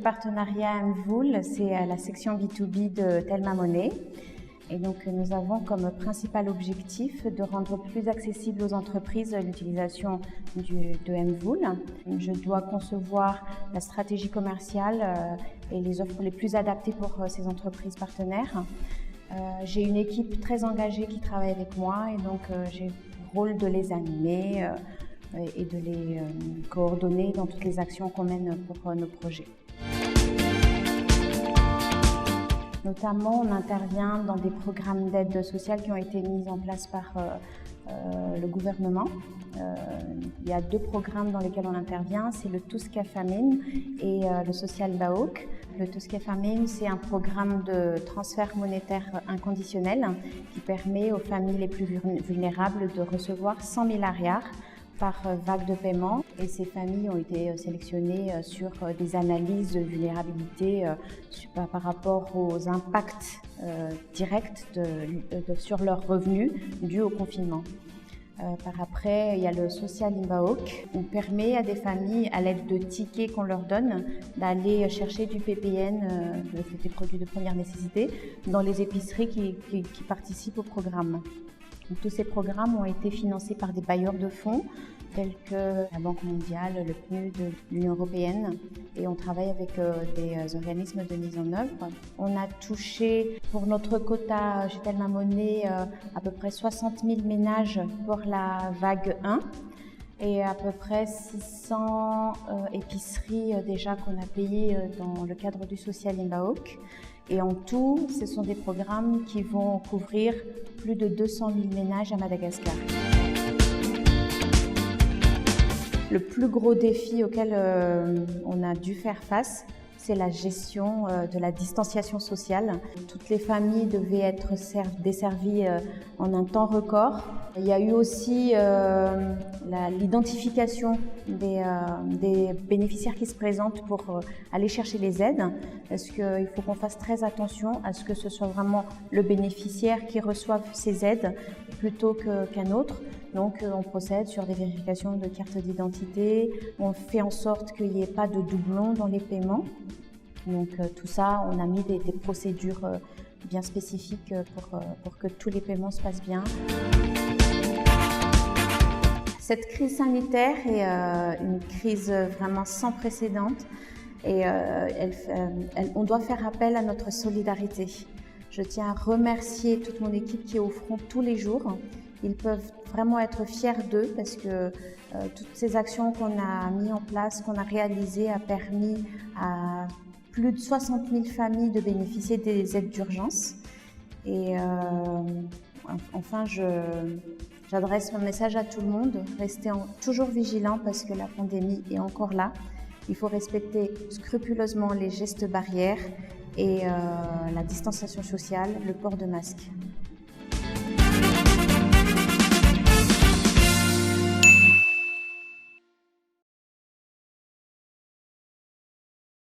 partenariat Mvoul, c'est la section B2B de Telma Money. Et donc, nous avons comme principal objectif de rendre plus accessible aux entreprises l'utilisation de Mvoul. Je dois concevoir la stratégie commerciale et les offres les plus adaptées pour ces entreprises partenaires. J'ai une équipe très engagée qui travaille avec moi et donc j'ai le rôle de les animer et de les coordonner dans toutes les actions qu'on mène pour nos projets. Notamment, on intervient dans des programmes d'aide sociale qui ont été mis en place par le gouvernement. Il y a 2 programmes dans lesquels on intervient, c'est le Tuske Famine et le Social Baok. Le Tuske Famine, c'est un programme de transfert monétaire inconditionnel qui permet aux familles les plus vulnérables de recevoir 100 000 arrières par vague de paiement, et ces familles ont été sélectionnées sur des analyses de vulnérabilité par rapport aux impacts directs sur leurs revenus dus au confinement. Par après, il y a le Social Baok. On permet à des familles, à l'aide de tickets qu'on leur donne, d'aller chercher du PPN, des produits de première nécessité, dans les épiceries qui participent au programme. Donc, tous ces programmes ont été financés par des bailleurs de fonds tels que la Banque mondiale, le PNUD, l'Union européenne, et on travaille avec des organismes de mise en œuvre. On a touché pour notre quota chez Telma Money à peu près 60 000 ménages pour la vague 1 et à peu près 600 épiceries déjà qu'on a payées dans le cadre du Social Baok. Et en tout, ce sont des programmes qui vont couvrir plus de 200 000 ménages à Madagascar. Le plus gros défi auquel on a dû faire face, c'est la gestion de la distanciation sociale. Toutes les familles devaient être desservies en un temps record. Il y a eu aussi l'identification des bénéficiaires qui se présentent pour aller chercher les aides, parce qu'il faut qu'on fasse très attention à ce que ce soit vraiment le bénéficiaire qui reçoive ces aides plutôt qu'un autre. Donc on procède sur des vérifications de carte d'identité, on fait en sorte qu'il n'y ait pas de doublons dans les paiements. Donc tout ça, on a mis des procédures bien spécifiques pour que tous les paiements se passent bien. Cette crise sanitaire est une crise vraiment sans précédent et on doit faire appel à notre solidarité. Je tiens à remercier toute mon équipe qui est au front tous les jours. Ils peuvent vraiment être fiers d'eux parce que toutes ces actions qu'on a mises en place, qu'on a réalisées, a permis à plus de 60 000 familles de bénéficier des aides d'urgence. Et enfin, j'adresse mon message à tout le monde, restez toujours vigilants parce que la pandémie est encore là. Il faut respecter scrupuleusement les gestes barrières et la distanciation sociale, le port de masque.